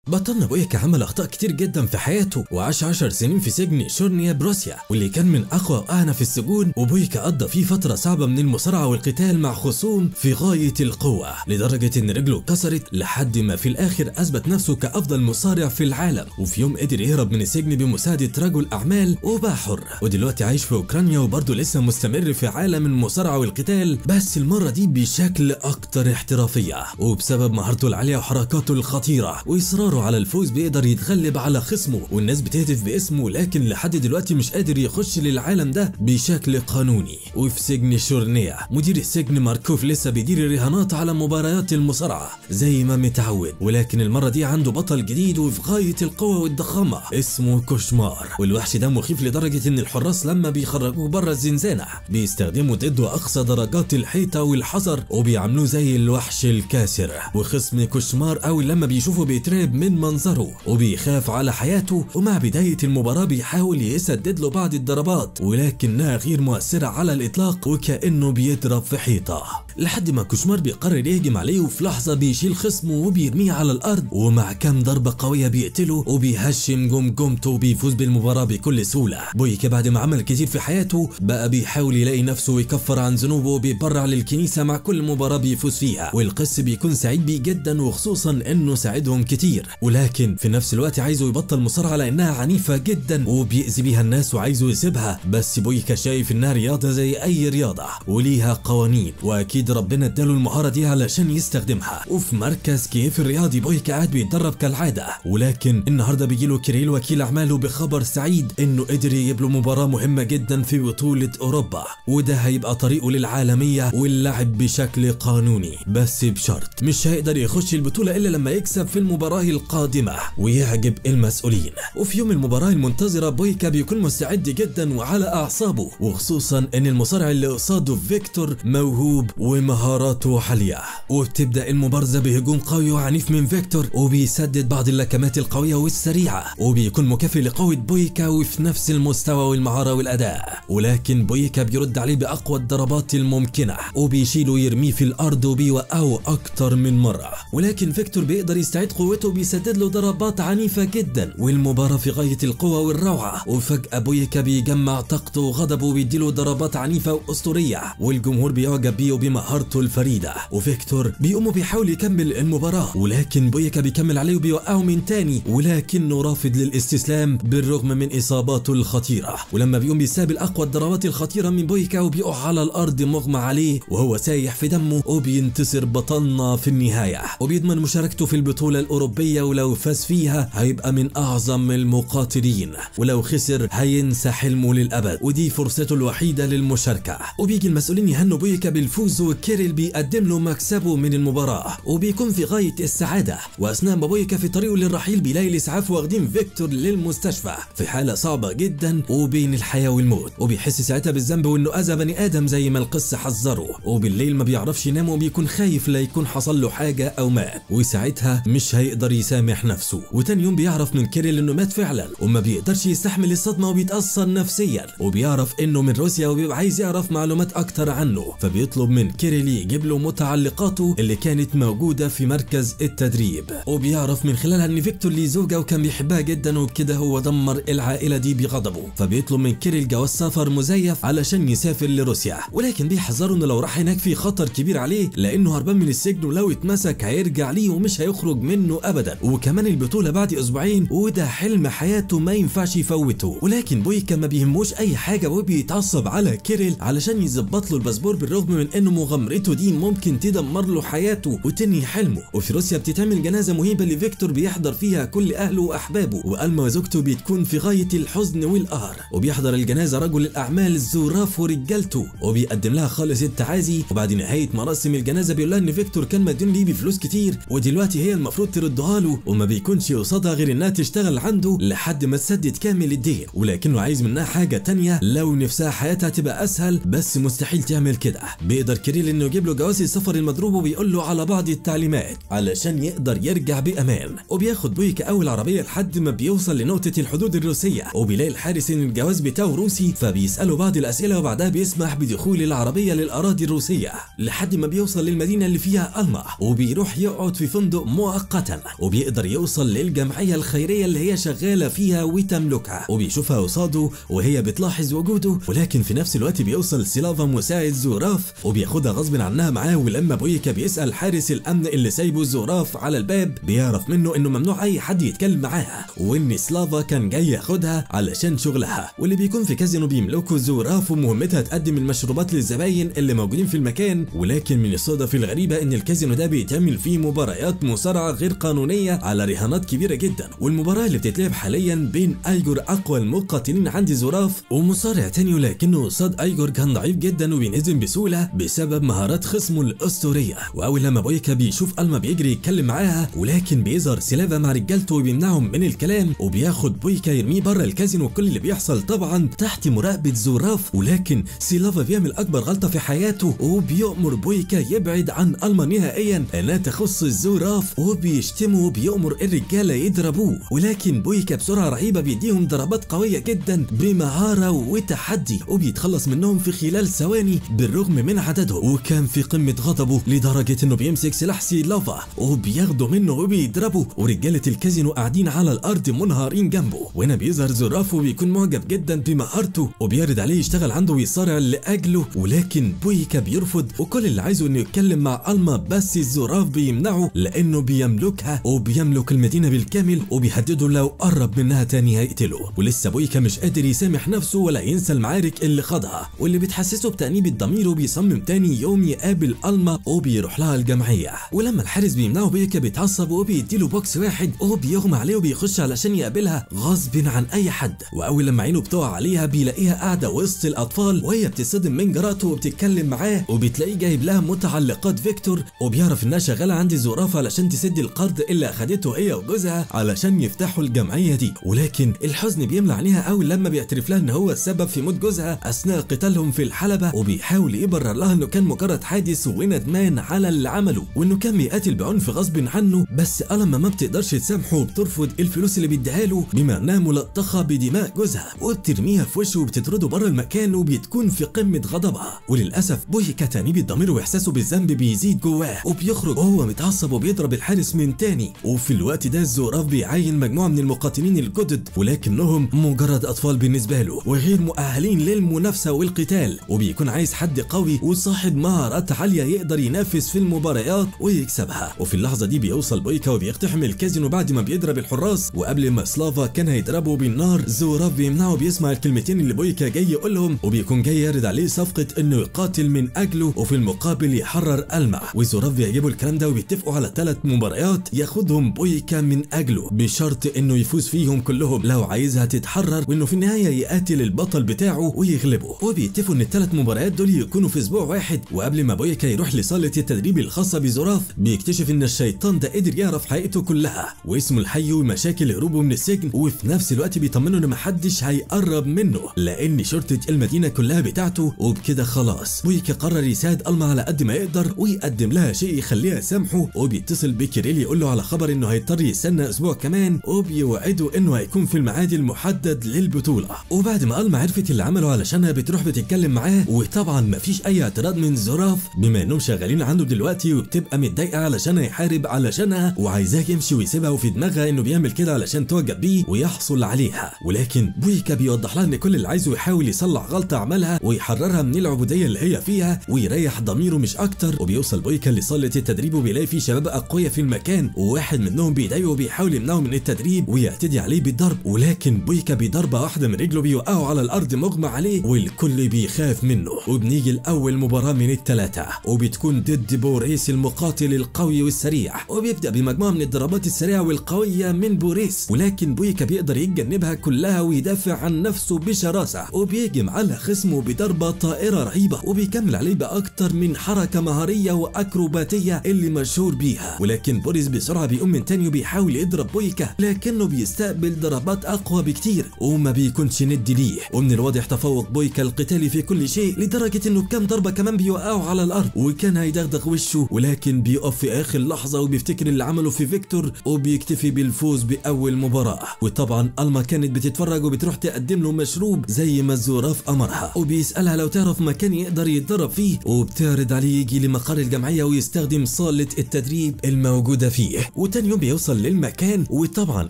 بطلنا بويكا عمل اخطاء كتير جدا في حياته وعاش 10 سنين في سجن شورنيا بروسيا، واللي كان من اقوى واعنف السجون، وبويكا قضى فيه فتره صعبه من المصارعه والقتال مع خصوم في غايه القوه، لدرجه ان رجله اتكسرت لحد ما في الاخر اثبت نفسه كافضل مصارع في العالم. وفي يوم قدر يهرب من السجن بمساعده رجل اعمال وبقى حر، ودلوقتي عايش في اوكرانيا وبرضه لسه مستمر في عالم المصارعه والقتال، بس المره دي بشكل اكتر احترافيه، وبسبب مهارته العاليه وحركاته الخطيره واصراره على الفوز بيقدر يتغلب على خصمه، والناس بتهتف باسمه، لكن لحد دلوقتي مش قادر يخش للعالم ده بشكل قانوني. وفي سجن شورنيا مدير السجن ماركوف لسه بيدير الرهانات على مباريات المصارعه زي ما متعود، ولكن المره دي عنده بطل جديد وفي غايه القوه والضخامه اسمه كوشمار، والوحش ده مخيف لدرجه ان الحراس لما بيخرجوه بره الزنزانه بيستخدموا ضده اقصى درجات الحيطه والحذر، وبيعاملوه زي الوحش الكاسر. وخصم كوشمار اول لما بيشوفه بيترعب من منظره وبيخاف على حياته، ومع بدايه المباراه بيحاول يسدد له بعض الضربات ولكنها غير مؤثره على الاطلاق وكانه بيضرب في حيطه، لحد ما كوشمار بيقرر يهجم عليه، وفي لحظه بيشيل خصمه وبيرميه على الارض، ومع كام ضربه قويه بيقتله وبيهشم جمجمته وبيفوز بالمباراه بكل سهوله. بويكا بعد ما عمل كتير في حياته بقى بيحاول يلاقي نفسه ويكفر عن ذنوبه وبيتبرع للكنيسه مع كل مباراه بيفوز فيها، والقس بيكون سعيد بيه جدا، وخصوصا انه ساعدهم كتير، ولكن في نفس الوقت عايزه يبطل مصارعه لانها عنيفه جدا وبيأذي بيها الناس وعايزه يسيبها، بس بويكا شايف انها رياضه زي اي رياضه وليها قوانين، واكيد ربنا اداله المهاره دي علشان يستخدمها. وفي مركز كيف الرياضي بويكا قاعد بيتدرب كالعاده، ولكن النهارده بيجيله كيريل وكيل اعماله بخبر سعيد انه قدر يجيب له مباراه مهمه جدا في بطوله اوروبا، وده هيبقى طريقه للعالميه واللعب بشكل قانوني، بس بشرط مش هيقدر يخش البطوله الا لما يكسب في المباراه القادمه ويعجب المسؤولين. وفي يوم المباراه المنتظره بويكا بيكون مستعد جدا وعلى اعصابه، وخصوصا ان المصارع اللي قصاده فيكتور موهوب ومهاراته عاليه، وبتبدا المبارزه بهجوم قوي وعنيف من فيكتور، وبيسدد بعض اللكمات القويه والسريعه، وبيكون مكافئ لقوه بويكا وفي نفس المستوى والمهاره والاداء، ولكن بويكا بيرد عليه باقوى الضربات الممكنه وبيشيله ويرميه في الارض وبيوقعه اكتر من مره، ولكن فيكتور بيقدر يستعيد قوته وبيسدد له ضربات عنيفه جدا، والمباراه في غايه القوه والروعه، وفجاه بويكا بيجمع طاقته وغضبه وبيديله ضربات عنيفه واسطوريه، والجمهور بيعجب بيه وبمهارته الفريده، وفيكتور بيقوم بيحاول يكمل المباراه، ولكن بويكا بيكمل عليه وبيوقعه من تاني، ولكنه رافض للاستسلام بالرغم من اصاباته الخطيره، ولما بيقوم بيستقبل اقوى الضربات الخطيره من بويكا وبيقع على الارض مغمى عليه وهو سايح في دمه، وبينتصر بطلنا في النهايه وبيضمن مشاركته في البطوله الاوروبيه، ولو فاز فيها هيبقى من اعظم المقاتلين، ولو خسر هينسى حلمه للابد، ودي فرصته الوحيده للمشاركه. وبيجي المسؤولين يهنوا بويكا بالفوز، وكيريل بيقدم له مكسبه من المباراه وبيكون في غايه السعاده، واثناء ما بويكا في طريقه للرحيل بيلاقي الاسعاف واخدين فيكتور للمستشفى في حاله صعبه جدا وبين الحياه والموت، وبيحس ساعتها بالذنب وانه اذى بني ادم زي ما القس حذره، وبالليل ما بيعرفش ينام وبيكون خايف لا يكون حصل له حاجه او مات، وساعتها مش هيقدر يسامح نفسه، وتاني يوم بيعرف من كيريل انه مات فعلا وما بيقدرش يستحمل الصدمه وبيتاثر نفسيا، وبيعرف انه من روسيا وبيبقى عايز يعرف معلومات اكتر عنه، فبيطلب من كيريل يجيب له متعلقاته اللي كانت موجوده في مركز التدريب، وبيعرف من خلالها ان فيكتور ليه زوجه وكان بيحبها جدا، وبكده هو دمر العائله دي بغضبه، فبيطلب من كيريل جواز سفر مزيف علشان يسافر لروسيا، ولكن بيحذره انه لو راح هناك في خطر كبير عليه لانه هربان من السجن، ولو اتمسك هيرجع ليه ومش هيخرج منه ابدا، وكمان البطوله بعد اسبوعين وده حلم حياته ما ينفعش يفوته، ولكن بويكا ما بيهموش اي حاجه وبيتعصب على كيريل علشان يظبط له الباسبور بالرغم من انه مغامرته دي ممكن تدمر له حياته وتنهي حلمه. وفي روسيا بتتعمل جنازه مهيبه لفيكتور بيحضر فيها كل اهله واحبابه، والما وزوجته بتكون في غايه الحزن والقهر، وبيحضر الجنازه رجل الاعمال الزوراف ورجالته وبيقدم لها خالص التعازي، وبعد نهايه مراسم الجنازه بيقول لها ان فيكتور كان مديون ليه بفلوس كتير ودلوقتي هي المفروض تردها له، وما بيكونش قصادها غير انها تشتغل عنده لحد ما تسدد كامل الدين، ولكنه عايز منها حاجه تانية لو نفسها حياتها تبقى اسهل، بس مستحيل تعمل كده. بيقدر كيريل بيجري لانه يجيب له جواز السفر المضروب وبيقول له على بعض التعليمات علشان يقدر يرجع بامان. وبياخد بويكا اول عربيه لحد ما بيوصل لنقطه الحدود الروسيه، وبيلاقي الحارس ان الجواز بتاعه روسي، فبيساله بعض الاسئله وبعدها بيسمح بدخول العربيه للاراضي الروسيه لحد ما بيوصل للمدينه اللي فيها ألما، وبيروح يقعد في فندق مؤقتا، وبيقدر يوصل للجمعيه الخيريه اللي هي شغاله فيها وتملكها، وبيشوفها قصاده وهي بتلاحظ وجوده. ولكن في نفس الوقت بيوصل سيلافا مساعد زوراف وبياخدها غصب عنها معاه. ولما بويكا بيسال حارس الامن اللي سايبه زوراف على الباب بيعرف منه انه ممنوع اي حد يتكلم معاها، وان سلافا كان جاي ياخدها علشان شغلها. واللي بيكون في كازينو بيملكه زوراف ومهمتها تقدم المشروبات للزباين اللي موجودين في المكان. ولكن من الصدف الغريبه ان الكازينو ده بيتعمل فيه مباريات مصارعه غير قانونيه على رهانات كبيره جدا، والمباراه اللي بتتلعب حاليا بين ايجور اقوى المقاتلين عند زوراف ومصارع تاني، ولكنه قصاد ايجور كان ضعيف جدا وبينهزم بسهوله بسبب مهارات خصمه الاسطوريه. واول لما بويكا بيشوف ألما بيجري يتكلم معاها، ولكن بيظهر سيلافا مع رجالته وبيمنعهم من الكلام، وبياخد بويكا يرميه بره الكازينو. وكل اللي بيحصل طبعا تحت مراقبه زوراف. ولكن سيلافا بيعمل اكبر غلطه في حياته وبيأمر بويكا يبعد عن ألما نهائيا انها تخص زوراف، وبيشتمه وبيأمر الرجاله يضربوه. ولكن بويكا بسرعه رهيبه بيديهم ضربات قويه جدا بمهاره وتحدي، وبيتخلص منهم في خلال ثواني بالرغم من عددهم. وكان في قمه غضبه لدرجه انه بيمسك سلاح سيلافا وبياخده منه وبيضربه، ورجاله الكازينو قاعدين على الارض منهارين جنبه. وهنا بيظهر زوراف وبيكون معجب جدا بمهارته وبيرد عليه يشتغل عنده ويصارع لاجله. ولكن بويكا بيرفض، وكل اللي عايزه انه يتكلم مع ألما، بس زوراف بيمنعه لانه بيملكها وبيملك المدينه بالكامل، وبيهدده لو قرب منها تاني هيقتله. ولسه بويكا مش قادر يسامح نفسه ولا ينسى المعارك اللي خاضها واللي بتحسسه بتأنيب الضمير، وبيصمم تاني يوم يقابل ألما وبيروح لها الجمعيه. ولما الحارس بيمنعه بويكا بيتعصب وبيديله بوكس واحد وبيغمى عليه وبيخش علشان يقابلها غصب عن اي حد. واول لما عينه بتقع عليها بيلاقيها قاعده وسط الاطفال وهي بتصدم من جراته وبتتكلم معاه، وبتلاقيه جايب لها متعلقات فيكتور، وبيعرف انها شغاله عند زوراف علشان تسد القرض اللي اخدته هي وجوزها علشان يفتحوا الجمعيه دي. ولكن الحزن بيملى عينيها اول لما بيعترف لها ان هو السبب في موت جوزها اثناء قتالهم في الحلبه، وبيحاول يبرر لها انه كان مجرد حادث وندمان على اللي عمله، وانه كان بيقاتل بعنف غصب عنه. بس ألما ما بتقدرش تسامحه وبترفض الفلوس اللي بيديها له بما انها ملطخه بدماء جوزها، وبترميها في وشه وبتطرده بره المكان، وبتكون في قمه غضبها. وللاسف بويكا تأنيب الضمير واحساسه بالذنب بيزيد جواه، وبيخرج وهو متعصب وبيضرب الحارس من تاني. وفي الوقت ده زوراف بيعين مجموعه من المقاتلين الجدد، ولكنهم مجرد اطفال بالنسبه له وغير مؤهلين للمنافسه والقتال، وبيكون عايز حد قوي وصاحب مهارات عاليه يقدر ينافس في المباريات ويكسبها. وفي اللحظه دي بيوصل بويكا وبيقتحم الكازينو بعد ما بيضرب الحراس، وقبل ما سلافا كان هيضربه بالنار زوراف بيمنعه بيسمع الكلمتين اللي بويكا جاي يقولهم، وبيكون جاي يرد عليه صفقه انه يقاتل من اجله وفي المقابل يحرر ألما. وزوراف بيعجبه الكلام ده وبيتفقوا على 3 مباريات ياخدهم بويكا من اجله بشرط انه يفوز فيهم كلهم لو عايزها تتحرر، وانه في النهايه يقاتل البطل بتاعه ويغلبه. وبيتفقوا ان ال3 مباريات دول يكونوا في اسبوع واحد. وقبل ما بويكا يروح لصاله التدريب الخاصه بزوراف بيكتشف ان الشيطان ده قدر يعرف حقيقته كلها واسمه الحي ومشاكل هروبه من السجن، وفي نفس الوقت بيطمنه ان محدش هيقرب منه لان شرطه المدينه كلها بتاعته. وبكده خلاص بويكا قرر يساعد ألما على قد ما يقدر ويقدم لها شيء يخليها تسامحه، وبيتصل بكيريل يقول له على خبر انه هيضطر يستنى اسبوع كمان، وبيوعده انه هيكون في الميعاد المحدد للبطوله. وبعد ما ألما عرفت اللي عمله علشانها بتروح بتتكلم معاه، وطبعا مفيش اي اعتراض من زوراف بما انهم شغالين عنده دلوقتي، وبتبقى متضايقه علشان هيحارب علشانها وعايزاه يمشي ويسيبها، وفي دماغها انه بيعمل كده علشان تعجب بيه ويحصل عليها. ولكن بويكا بيوضح لها ان كل اللي عايزه يحاول يصلح غلطه عملها ويحررها من العبوديه اللي هي فيها ويريح ضميره مش اكتر. وبيوصل بويكا لصاله التدريب وبيلاقي فيه شباب اقوياء في المكان، وواحد منهم بيضايقه وبيحاول يمنعه من التدريب ويعتدي عليه بالضرب. ولكن بويكا بضربه واحده من رجله بيوقعه على الارض مغمى عليه، والكل بيخاف منه. وبنيجي لاول مباراه من ال3 وبتكون ضد بوريس المقاتل القوي والسريع، وبيبدا بمجموعه من الضربات السريعه والقويه من بوريس. ولكن بويكا بيقدر يتجنبها كلها ويدافع عن نفسه بشراسه، وبيهجم على خصمه بضربه طائره رهيبه، وبيكمل عليه باكتر من حركه مهاريه واكروباتيه اللي مشهور بيها. ولكن بوريس بسرعه بيقوم من تاني وبيحاول يضرب بويكا، لكنه بيستقبل ضربات اقوى بكتير وما بيكونش ند ليه. ومن الواضح تفوق بويكا القتالي في كل شيء لدرجه انه بكام ضربه كمان بيوقعوا على الارض وكان هيدغدغ وشه، ولكن بيقف في اخر لحظه وبيفتكر اللي عمله في فيكتور وبيكتفي بالفوز باول مباراه. وطبعا الما كانت بتتفرج وبتروح تقدم له مشروب زي ما زوراف امرها، وبيسالها لو تعرف مكان يقدر يتدرب فيه، وبتعرض عليه يجي لمقر الجمعيه ويستخدم صاله التدريب الموجوده فيه. وتاني يوم بيوصل للمكان، وطبعا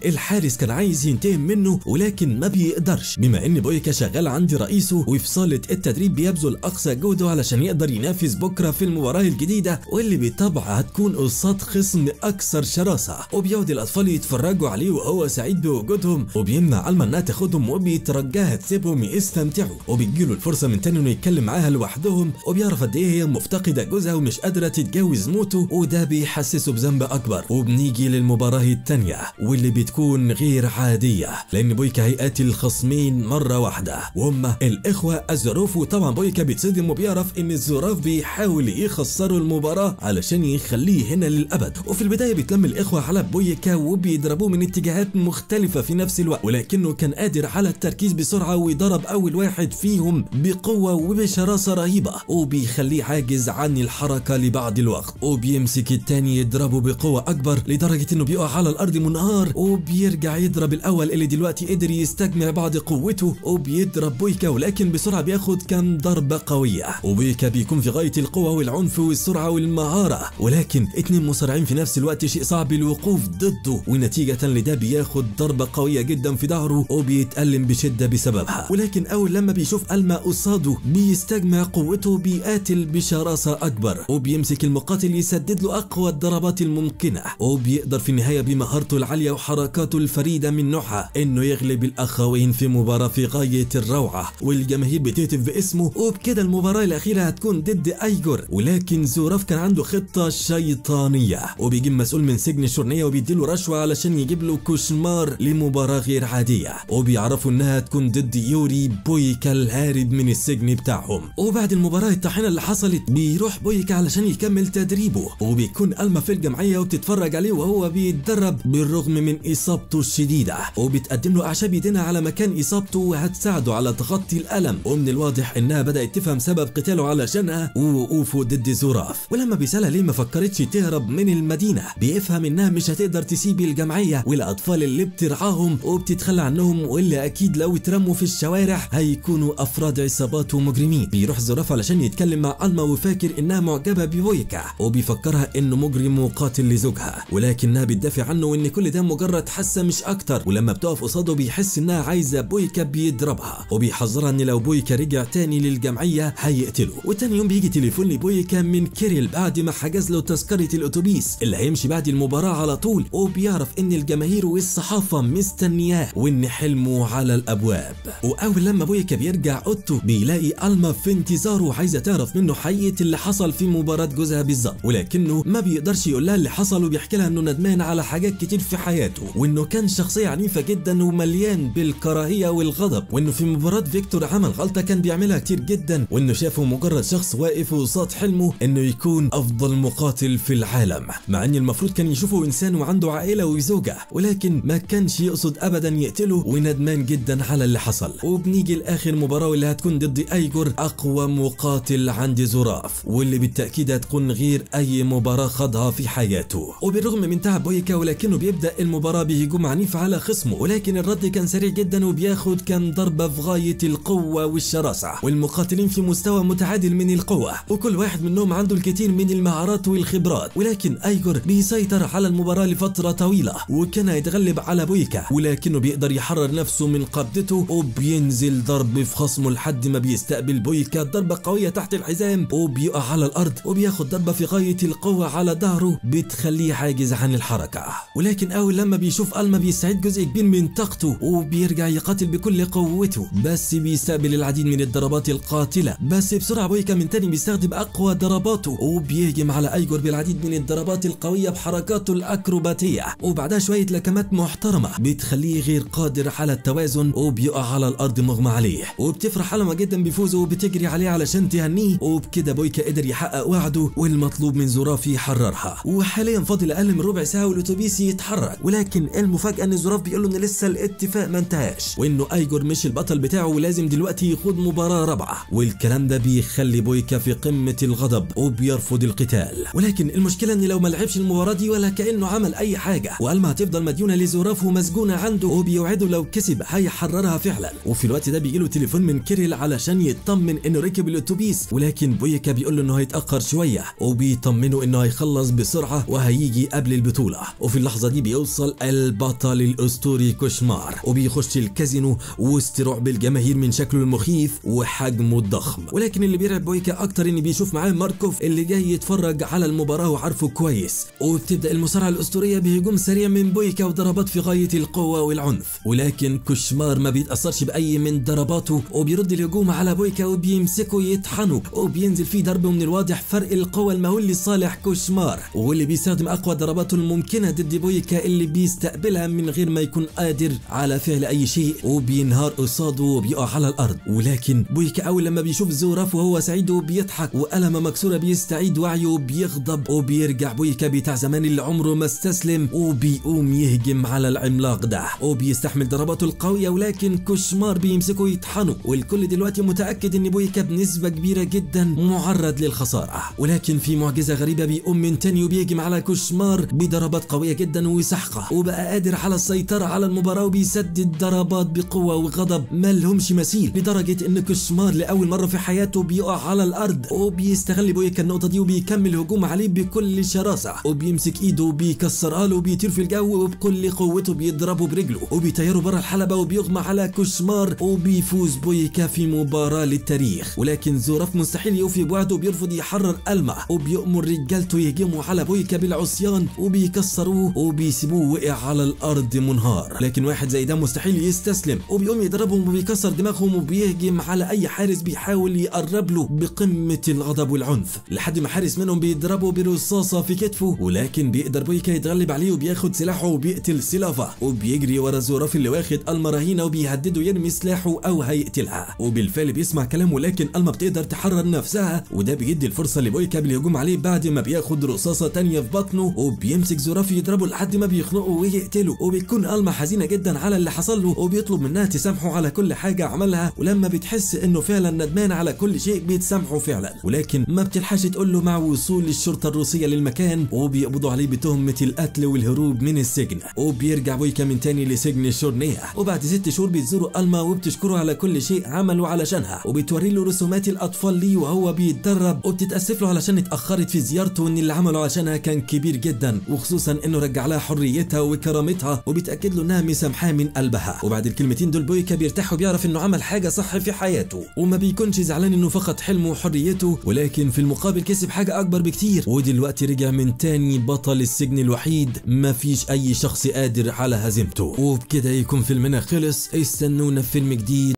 الحارس كان عايز ينتقم منه ولكن ما بيقدرش بما ان بويكا شغال عند رئيسه وفي صاله التدريب بيبذل اقصى جهده علشان يقدر ينافس بكره في المباراه الجديده واللي بالطبع هتكون قصاد خصم اكثر شراسه. وبيقعد الاطفال يتفرجوا عليه وهو سعيد بوجودهم، وبيمنع الما انها تاخدهم وبيترجاها تسيبهم يستمتعوا، وبتجيله الفرصه من تاني انه يتكلم معاها لوحدهم، وبيعرف قد ايه هي مفتقده جوزها ومش قادره تتجوز موته، وده بيحسسه بذنب اكبر. وبنيجي للمباراه الثانيه واللي بتكون غير عاديه لان بويكا هيقاتل الخصمين مره واحده وهم الاخوه الزراف. وطبعا بويكا بيتصدم وبيعرف ان الزراف بيحاول يخسروا المباراه علشان يخليه هنا للابد. وفي البدايه بيتلم الاخوه على بويكا وبيضربوه من اتجاهات مختلفه في نفس الوقت، ولكنه كان قادر على التركيز بسرعه ويضرب اول واحد فيهم بقوه وبشراسه رهيبه وبيخليه عاجز عن الحركه لبعض الوقت، وبيمسك الثاني يضربه بقوه اكبر لدرجه انه بيقع على الارض منهار، وبيرجع يضرب الاول اللي دلوقتي قدر يستجمع بعض قوته وبيضرب بويكا، ولكن بسرعه بياخد كام ضربه قويه. وبويكا بيكون في غايه القوه والعنف والسرعه والمهاره، ولكن اتنين مصارعين في نفس الوقت شيء صعب الوقوف ضده، ونتيجه لده بياخد ضربه قويه جدا في ظهره وبيتألم بشده بسببها. ولكن اول لما بيشوف الما قصاده بيستجمع قوته بيقاتل بشراسه اكبر، وبيمسك المقاتل يسدد له اقوى الضربات الممكنه، وبيقدر في النهايه بمهارته العاليه وحركاته الفريده من نوعها انه يغلب الاخوين في مباراه في غايه الروعه، والجماهير بتهتف باسمه. وبكده المباراه الاخيره هتكون ضد ايجور، ولكن زوراف كان عنده خطه شيطانيه وبيجيب مسؤول من سجن الشرنيه وبيديله رشوه علشان يجيب له كوشمار لمباراه غير عاديه، وبيعرفوا انها تكون ضد يوري بويكا الهارب من السجن بتاعهم. وبعد المباراه الطاحنه اللي حصلت بيروح بويكا علشان يكمل تدريبه، وبيكون الما في الجمعيه وبتتفرج عليه وهو بيتدرب بالرغم من اصابته الشديده، وبتقدم له اعشاب يدينها على مكان اصابته وهتساعده على تخطي الالم. ومن الواضح انها بدات تفهم سبب قتاله علشانها ووقوفه ضد زوراف. ولما بيسالها ليه ما فكرتش تهرب من المدينه بيفهم انها مش هتقدر تسيب الجمعيه والاطفال اللي بترعاهم وبتتخلى عنهم، واللي اكيد لو اترموا في الشوارع هيكونوا افراد عصابات ومجرمين. بيروح زوراف علشان يتكلم مع الما وفاكر انها معجبه ببويكا وبيفكرها انه مجرم وقاتل لزوجها، ولكنها بتدافع عنه وان كل ده مجرد حاسه مش اكتر. ولما بتقف قصاده بيحس انها عايزه بويكا بيضربها، وبيحذرها ان لو بويكا رجع تاني للجمعيه هيقتله. وتاني يوم بيجي تليفون لبويكا من كيريل بعد ما حجز له تذكره الاتوبيس اللي هيمشي بعد المباراه على طول، وبيعرف ان الجماهير والصحافه مستنياه وان حلمه على الابواب. واول لما بويكا بيرجع اوضته بيلاقي الما في انتظاره وعايزه تعرف منه حقيقه اللي حصل في مباراه جوزها بالظبط، ولكنه ما بيقدرش يقول لها اللي حصل، وبيحكي لها انه ندمان على حاجات كتير في حياته، وانه كان شخصيه عنيفه جدا ومليان بالكراهيه والغضب، وانه في مباراه فيكتور عمل غلطه كان بيعملها كتير جدا، وانه شافه مجرد شخص واقف قصاد حلمه انه يكون افضل مقاتل في العالم، مع ان المفروض كان يشوفه انسان وعنده عائله وزوجه، ولكن ما كانش يقصد ابدا يقتله، وندمان جدا على اللي حصل. وبنيجي لاخر مباراه واللي هتكون ضد ايجور اقوى مقاتل عند زوراف، واللي بالتاكيد هتكون غير اي مباراه خاضها في حياته. وبالرغم من تعب بويكا ولكنه بيبدا المباراه بهجوم عنيف على خصمه، ولكن الرد كان سريع جدا وبياخد كام ضربه في غايه القوه والشراسه، والمقاتلين في مستوى متعادل من القوه، وكل واحد منهم عنده الكثير من المهارات والخبرات، ولكن ايجور بيسيطر على المباراه لفتره طويله وكان هيتغلب على بويكا، ولكنه بيقدر يحرر نفسه من قبضته وبينزل ضرب في خصمه لحد ما بيستقبل بويكا ضربه قويه تحت الحزام وبيقع على الارض، وبياخد ضربه في غايه القوه على ظهره بتخليه عاجز عن الحركه. ولكن اول لما بيشوف الما بيستعيد جزء كبير من طاقته وبيرجع يقاتل بكل قوته، بس بيستقبل العديد من الضربات القاتله، بس بسرعه بويكا من تاني بيستخدم اقوى ضرباته وبيهجم على ايجور بالعديد من الضربات القويه بحركاته الاكروباتيه، وبعدها شويه لكمات محترمه بتخليه غير قادر على التوازن وبيقع على الارض مغمى عليه، وبتفرح الما جدا بفوزه وبتجري عليه علشان تهنيه، وبكده بويكا قدر يحقق وعده والمطلوب من زوراف يحررها. وحاليا فاضل اقل من ربع ساعه والاتوبيس يتحرك، ولكن المفاجاه ان زوراف بيقول له ان لسه الاتفاق ما انتهاش، وانه ايجور مش البطل بتاعه ولازم دلوقتي يخوض مباراه رابعه، والكلام ده بيخلي بويكا في قمة الغضب وبيرفض القتال، ولكن المشكلة ان لو ما لعبش المباراة دي ولا كأنه عمل اي حاجة، وألما هتفضل مديونة لزوراف ومسجونة عنده، وبيوعده لو كسب هيحررها فعلا. وفي الوقت ده بيجيله تليفون من كيريل علشان يطمن انه ركب الاتوبيس، ولكن بويكا بيقول له انه هيتأخر شوية، وبيطمنه انه هيخلص بسرعة وهيجي قبل البطولة. وفي اللحظة دي بيوصل البطل الاسطوري كوشمار وبيخش الكازينو وسط رعب الجماهير من شكله المخيف وحجمه الضخم، ولكن اللي بيرعب بويكا اكتر ان بيشوف معاه ماركوف اللي جاي يتفرج على المباراة وعارفه كويس. وبتبدأ المصارعة الاسطورية بهجوم سريع من بويكا وضربات في غاية القوة والعنف، ولكن كوشمار ما بيتأثرش بأي من ضرباته وبيرد الهجوم على بويكا وبيمسكه يطحنه، وبينزل فيه ضرب من الواضح فرق القوة المهول لصالح كوشمار، واللي بيستخدم أقوى ضرباته الممكنة ضد بويكا اللي بيستقبلها من غير ما يكون قادر على فعل أي شيء، وبينهار قصاده وبيقع على الأرض. ولكن بويكا أول لما بيشوف زوراف وهو سعيد وبيضحك وقلمه مكسورة بيستعيد وعيه وبيغضب، وبيرجع بويكا بتاع زمان اللي عمره ما استسلم وبيقوم يهجم على العملاق ده وبيستحمل ضرباته القوية، ولكن كوشمار بيمسكه يطحنه. والكل دلوقتي متأكد ان بويكا بنسبة كبيرة جدا معرض للخسارة، ولكن في معجزة غريبة بيقوم من تاني وبيهجم على كوشمار بضربات قوية جدا وسحقة، وبقى قادر على السيطرة على المباراة وبيسدد ضربات بقوة وغضب مالهمش مثيل، لدرجة ان كوشمار لأول مرة في حياته بيقع على الأرض. وبيستغل بويكا النقطة دي وبيكمل هجوم عليه بكل شراسة، وبيمسك ايده وبيكسرها له وبيطير في الجو وبكل قوته بيضربه برجله وبيطيره بره الحلبة وبيغمى على كوشمار، وبيفوز بويكا في مباراة للتاريخ. ولكن زوراف مستحيل يوفي بوعده وبيرفض يحرر ألما، وبيأمر رجالته يهجموا على بويكا بالعصيان وبيكسروه وبيسيبوه وقع على الأرض منهار، لكن واحد زي ده مستحيل يستسلم وبيقوم يضربهم وبيكسر دماغهم وبيهجم على أي حارس بيحاول يقرب له بقمة الغضب والعنف، لحد ما حارس منهم بيضربه برصاصة في كتفه، ولكن بيقدر بويكا يتغلب عليه وبياخد سلاحه وبيقتل سيلافا وبيجري ورا زوراف اللي واخد ألما رهينة وبيهدده يرمي سلاحه أو هيقتلها. وبالفعل بيسمع كلامه، لكن ألما بتقدر تحرر نفسها، وده بيدي الفرصة لبويكا بالهجوم عليه بعد ما بياخد رصاصة تانية في بطنه، وبيمسك زوراف يضربه لحد ما بيخنقه ويقتله. وبتكون ألما حزينة جدا على اللي حصل له وبيطلب منها تسامحه على كل حاجة عملها، ولما بتحس انه فعلا ندمان على كل شيء بيتسامحه فعلا، ولكن ما بتلحقش تقول له مع وصول الشرطة الروسية للمكان وبيقبضوا عليه بتهمة القتل والهروب من السجن. وبيرجع بويكا من تاني لسجن شورنيا، وبعد 6 شهور بتزوره ألما وبتشكره على كل شيء عمله علشانها، وبتوري له رسومات الأطفال ليه وهو بيتدرب، وبتتأسف له علشان اتأخرت في زيارته وان اللي عمله علشانها كان كبير جدا، وخصوصا انه رجع لها حريتها وكرامتها، وبتأكد له انها مسامحاه من قلبها. وبعد الكلمتين دول بويكا بيرتاح وبيعرف انه عمل حاجة صح في حياته، وما بيكونش زعلان انه فقد حلمه وحريته، ولكن في المقابل كسب حاجة اكبر بكتير، ودلوقتي رجع من تاني بطل السجن الوحيد مفيش اي شخص قادر على هزيمته. وبكده يكون فيلمنا خلص، استنونا في فيلم جديد.